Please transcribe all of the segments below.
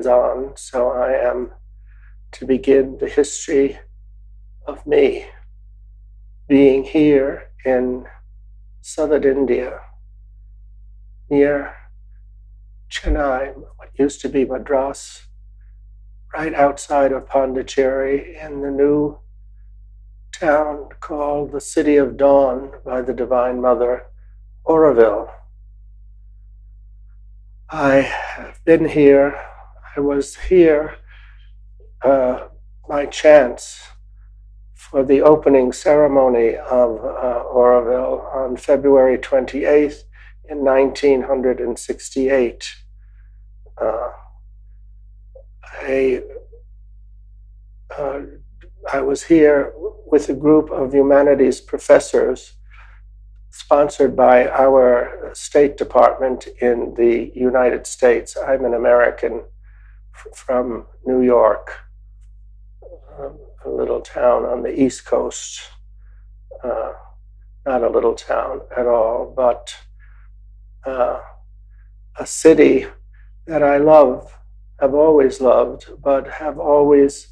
on, so I am to begin the history of me being here in southern India, near Chennai, what used to be Madras, right outside of Pondicherry, in the new town called the City of Dawn by the Divine Mother, Auroville. I have been here. I was here by chance for the opening ceremony of Auroville on February 28th in 1968. I was here with a group of humanities professors sponsored by our State Department in the United States. I'm an American from New York, a little town on the East Coast. Not a little town at all, but a city that I love, have always loved, but have always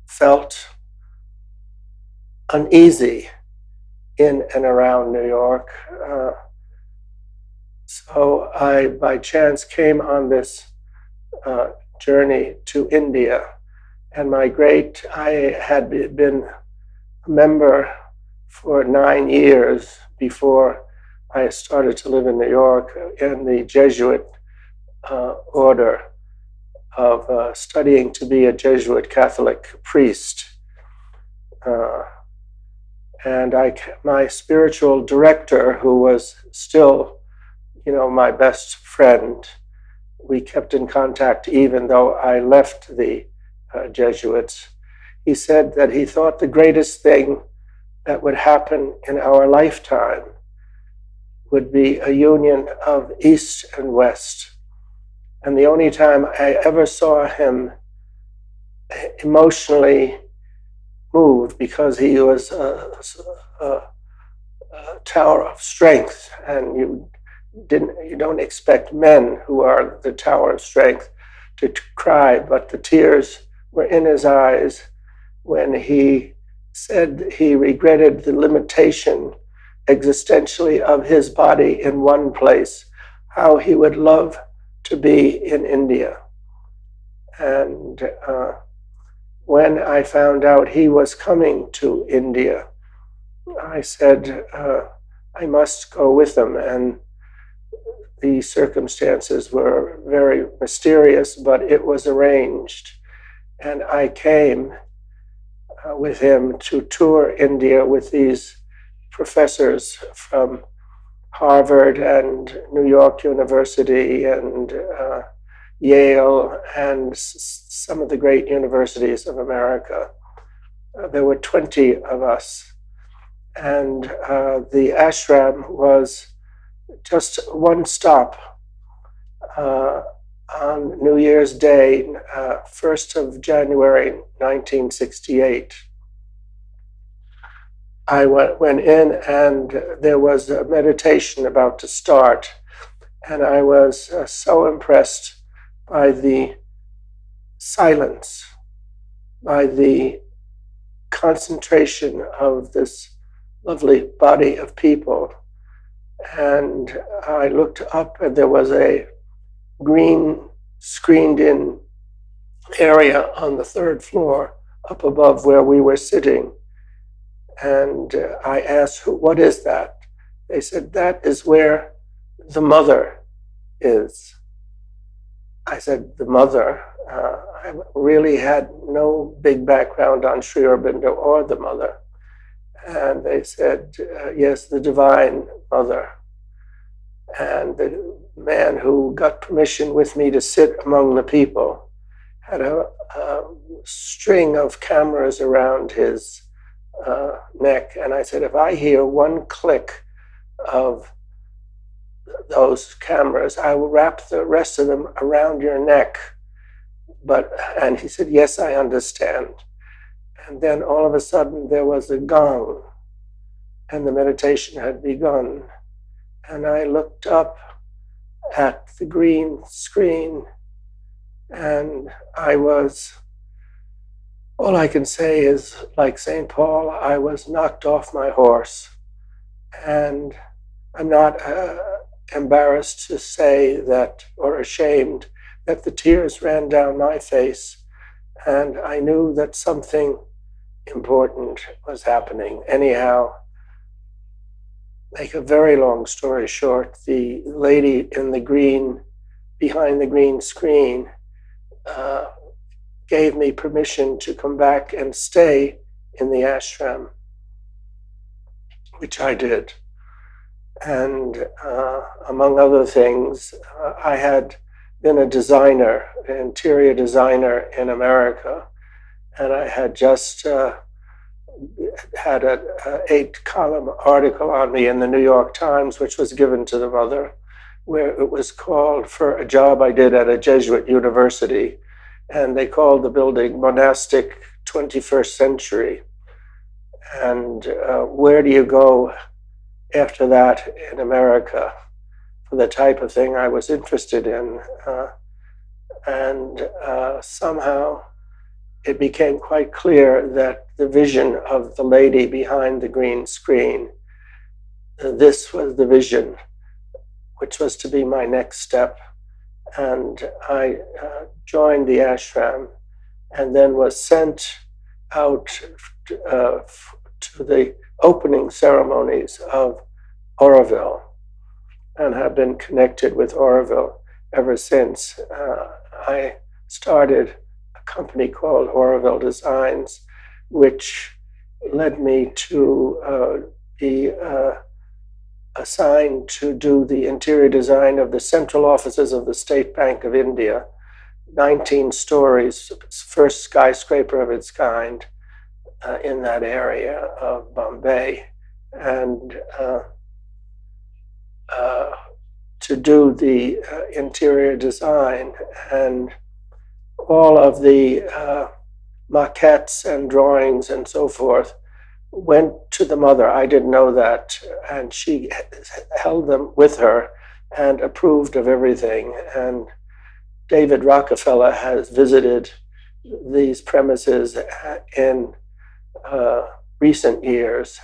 felt uneasy in and around New York. So I, by chance, came on this journey to India. And I had been a member for 9 years before I started to live in New York in the Jesuit order of studying to be a Jesuit Catholic priest. And my spiritual director, who was still, my best friend, we kept in contact even though I left the Jesuits. He said that he thought the greatest thing that would happen in our lifetime would be a union of East and West. And the only time I ever saw him emotionally moved, because he was a tower of strength, and you don't expect men who are the tower of strength to cry, but the tears were in his eyes when he said he regretted the limitation existentially of his body in one place, how he would love to be in India. And when I found out he was coming to India, I said, I must go with him. And the circumstances were very mysterious, but it was arranged. And I came with him to tour India with these professors from Harvard and New York University and Yale and some of the great universities of America. There were 20 of us. And the ashram was just one stop on New Year's Day, 1st of January, 1968. I went in and there was a meditation about to start. And I was so impressed by the silence, by the concentration of this lovely body of people. And I looked up and there was a green screened-in area on the 3rd floor up above where we were sitting. And I asked, what is that? They said, that is where the mother is. I said, the mother? I really had no big background on Sri Aurobindo or the mother. And they said, yes, the Divine Mother. And the man who got permission with me to sit among the people had a string of cameras around his neck. And I said, if I hear one click of those cameras, I will wrap the rest of them around your neck. And he said, yes, I understand. And then all of a sudden there was a gong and the meditation had begun. And I looked up at the green screen And all I can say is, like St. Paul, I was knocked off my horse. And I'm not embarrassed to say that, or ashamed, that the tears ran down my face. And I knew that something important was happening. Anyhow, make a very long story short, the lady in the green, behind the green screen, uh, gave me permission to come back and stay in the ashram, which I did. And among other things, I had been a designer, an interior designer in America, and I had just had an 8-column article on me in the New York Times, which was given to the mother, where it was called for a job I did at a Jesuit university, and they called the building Monastic 21st Century. And where do you go after that in America for the type of thing I was interested in? And somehow it became quite clear that the vision of the lady behind the green screen, this was the vision, which was to be my next step. And I joined the ashram and then was sent out to the opening ceremonies of Auroville, and have been connected with Auroville ever since. I started a company called Auroville Designs, which led me to be assigned to do the interior design of the central offices of the State Bank of India, 19 stories, first skyscraper of its kind in that area of Bombay, and to do the interior design, and all of the maquettes and drawings and so forth went to the mother. I didn't know that, and she held them with her and approved of everything. And David Rockefeller has visited these premises in recent years.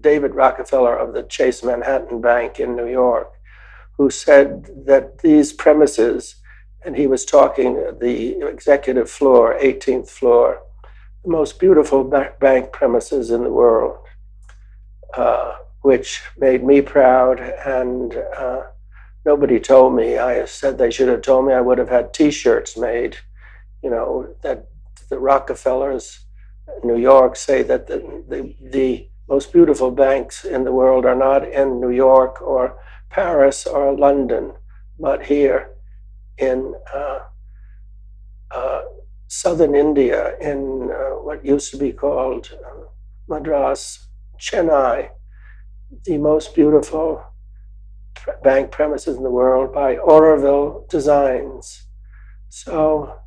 David Rockefeller of the Chase Manhattan Bank in New York, who said that these premises, and he was talking the executive floor, 18th floor, the most beautiful bank premises in the world, which made me proud. And nobody told me. I said they should have told me. I would have had T-shirts made, that the Rockefellers in New York say that the most beautiful banks in the world are not in New York or Paris or London, but here in southern India, in what used to be called Madras, Chennai, the most beautiful bank premises in the world by Auroville Designs. So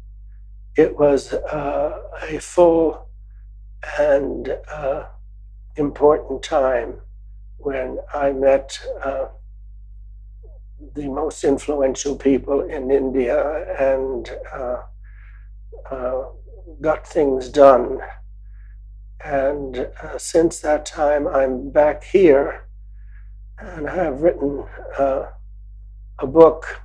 it was a full and important time when I met the most influential people in India and got things done. And since that time, I'm back here and have written a book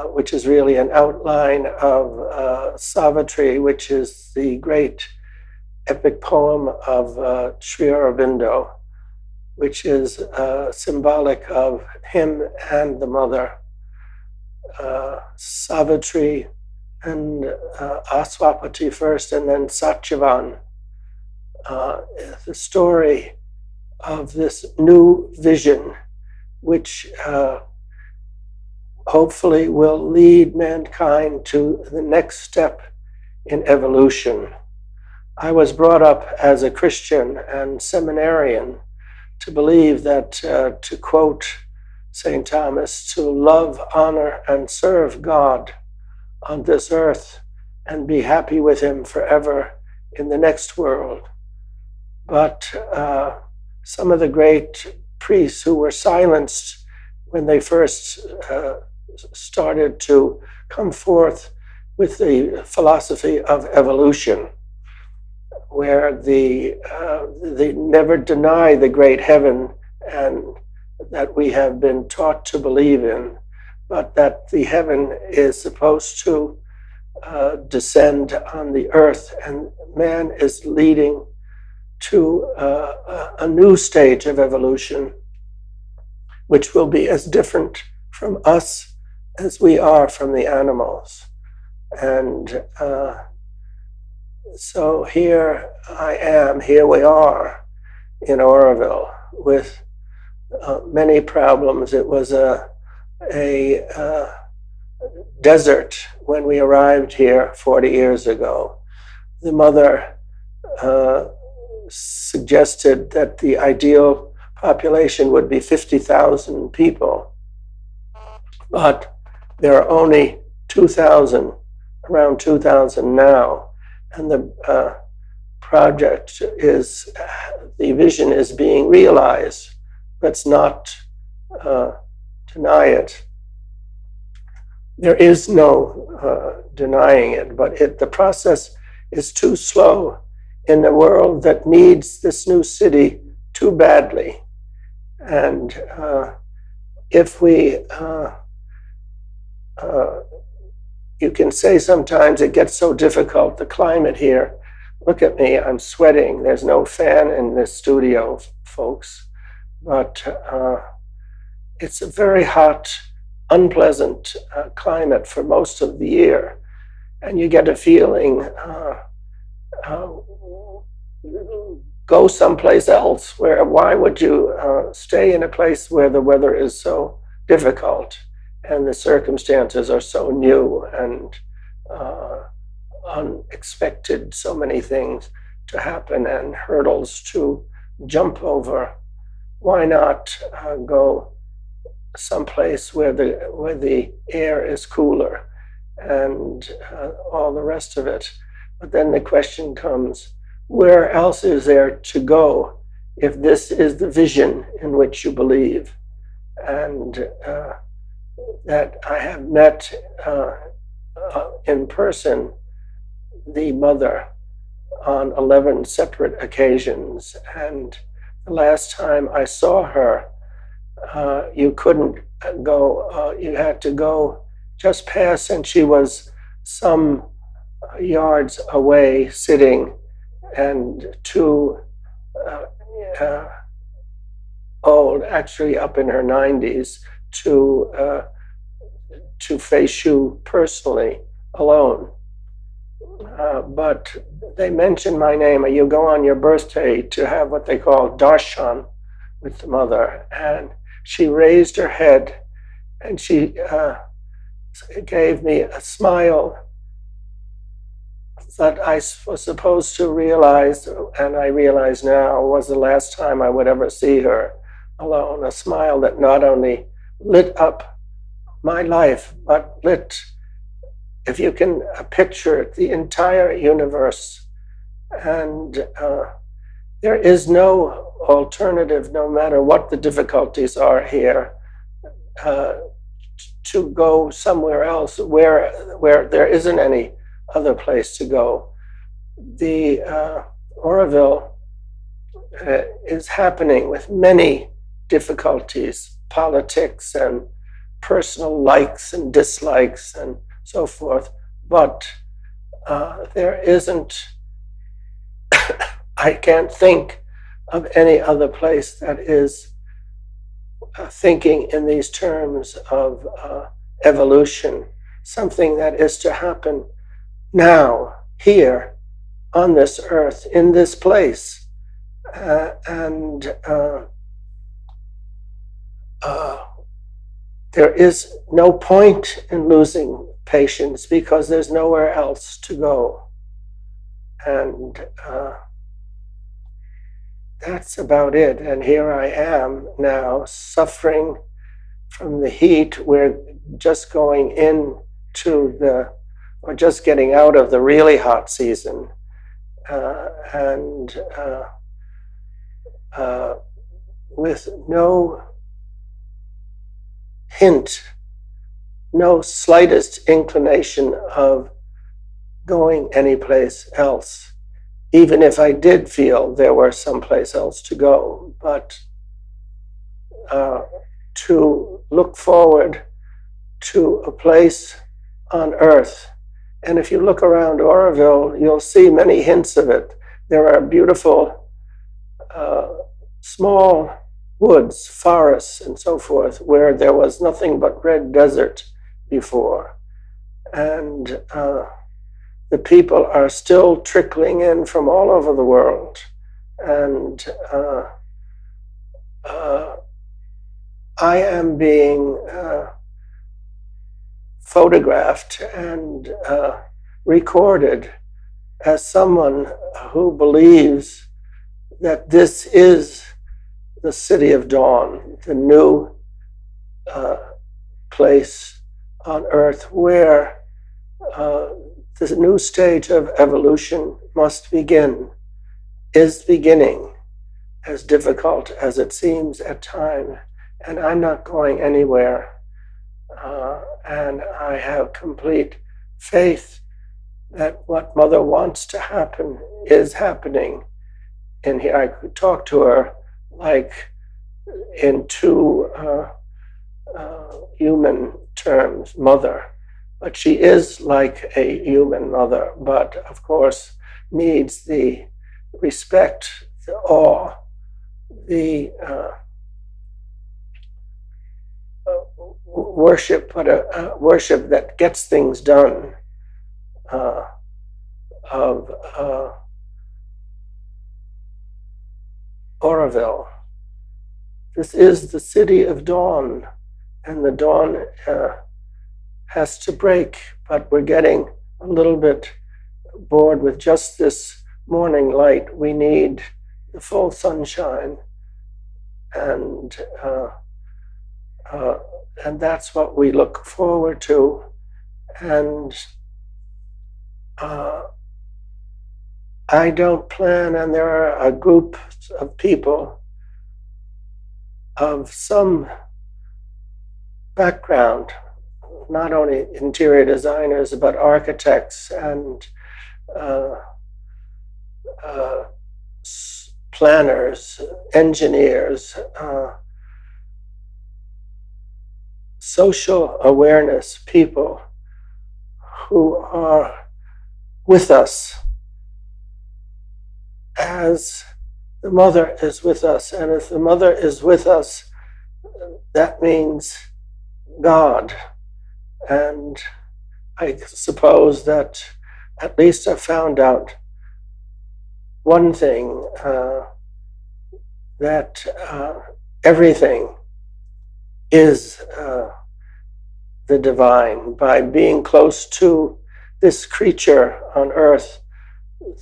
which is really an outline of Savitri, which is the great epic poem of Sri Aurobindo, which is symbolic of him and the mother. Savitri and Aswapati first, and then Satyavan. The story of this new vision, which hopefully will lead mankind to the next step in evolution. I was brought up as a Christian and seminarian to believe that, to quote St. Thomas, to love, honor, and serve God on this earth and be happy with him forever in the next world. But some of the great priests who were silenced when they first started to come forth with the philosophy of evolution, where they never deny the great heaven and that we have been taught to believe in, but that the heaven is supposed to descend on the earth, and man is leading to a new stage of evolution, which will be as different from us as we are from the animals. And so here here we are in Auroville with many problems. It was a desert when we arrived here 40 years ago. The mother suggested that the ideal population would be 50,000 people, but there are only 2,000, around 2,000 now, and the project is, the vision is being realized. Let's not deny it. There is no denying it, but the process is too slow in a world that needs this new city too badly. And if we, you can say sometimes it gets so difficult, the climate here. Look at me, I'm sweating. There's no fan in this studio, folks. But it's a very hot, unpleasant climate for most of the year. And you get a feeling, go someplace else. Why would you stay in a place where the weather is so difficult and the circumstances are so new and unexpected, so many things to happen and hurdles to jump over? Why not go someplace where the air is cooler and all the rest of it? But then the question comes, where else is there to go if this is the vision in which you believe? And that I have met in person the mother on 11 separate occasions, and the last time I saw her, you couldn't go, you had to go just past, and she was some yards away sitting, and too old, actually up in her 90s, to face you personally alone. But they mentioned my name. You go on your birthday to have what they call darshan with the mother, and she raised her head and she gave me a smile that I was supposed to realize, and I realize now, was the last time I would ever see her alone. A smile that not only lit up my life, but lit, if you can picture, the entire universe. And there is no alternative, no matter what the difficulties are here, to go somewhere else where there isn't any other place to go. The Auroville is happening with many difficulties, politics and personal likes and dislikes and so forth, but there isn't, I can't think of any other place that is thinking in these terms of evolution, something that is to happen now, here, on this earth, in this place. And there is no point in losing patience because there's nowhere else to go. And that's about it. And here I am now, suffering from the heat. We're just going into or just getting out of the really hot season. And with no hint no slightest inclination of going anyplace else, even if I did feel there were someplace else to go. But to look forward to a place on earth. And if you look around Auroville, you'll see many hints of it. There are beautiful small woods, forests, and so forth, where there was nothing but red desert before. And the people are still trickling in from all over the world. And I am being photographed and recorded as someone who believes that this is the city of dawn, the new place on earth where the new stage of evolution must begin, is beginning, as difficult as it seems at times. And I'm not going anywhere. And I have complete faith that what Mother wants to happen is happening. And here I could talk to her like in two human terms, mother. But she is like a human mother, but of course needs the respect, the awe, the worship, but a worship that gets things done of Auroville. This is the city of dawn, and the dawn has to break, but we're getting a little bit bored with just this morning light. We need the full sunshine, and that's what we look forward to. And I don't plan, and there are a group of people of some background, not only interior designers, but architects and planners, engineers, social awareness people who are with us as the mother is with us. And if the mother is with us, that means God. And I suppose that at least I found out one thing, that everything is the divine. By being close to this creature on earth,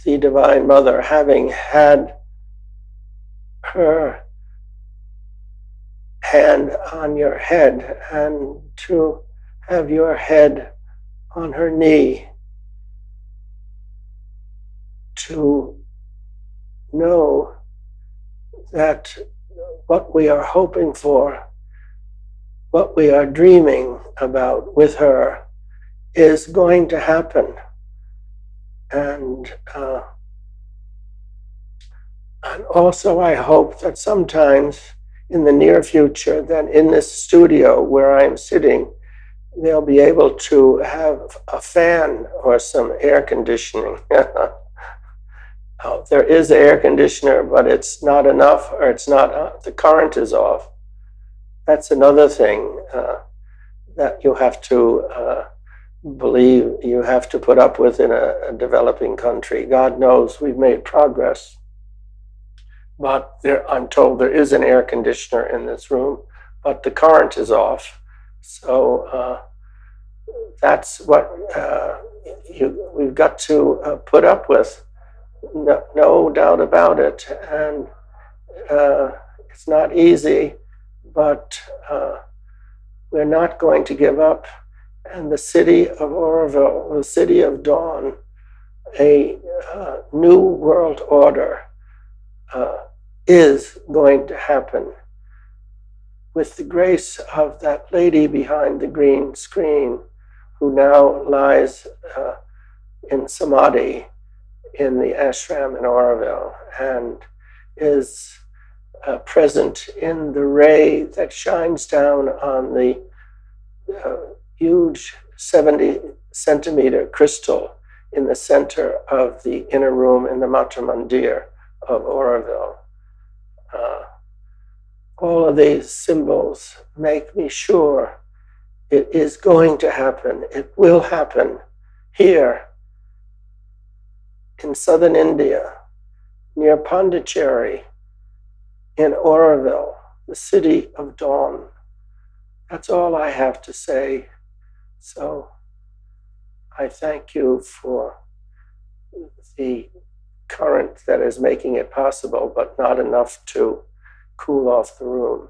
the Divine Mother, having had her hand on your head and to have your head on her knee, to know that what we are hoping for, what we are dreaming about with her, is going to happen. And also I hope that sometimes in the near future, that in this studio where I'm sitting, they'll be able to have a fan or some air conditioning. There is an air conditioner, but it's not enough, or it's not, the current is off. That's another thing that you have to believe, you have to put up with in a developing country. God knows we've made progress. But I'm told there is an air conditioner in this room, but the current is off. So that's what we've got to put up with. No doubt about it. And it's not easy, but we're not going to give up. And the city of Auroville, the city of dawn, a new world order is going to happen. with the grace of that lady behind the green screen who now lies in samadhi in the ashram in Auroville and is present in the ray that shines down on the huge 70-centimeter crystal in the center of the inner room in the Mata Mandir of Auroville. All of these symbols make me sure it is going to happen. It will happen here in southern India, near Pondicherry, in Auroville, the city of dawn. That's all I have to say. So I thank you for the current that is making it possible, but not enough to cool off the room.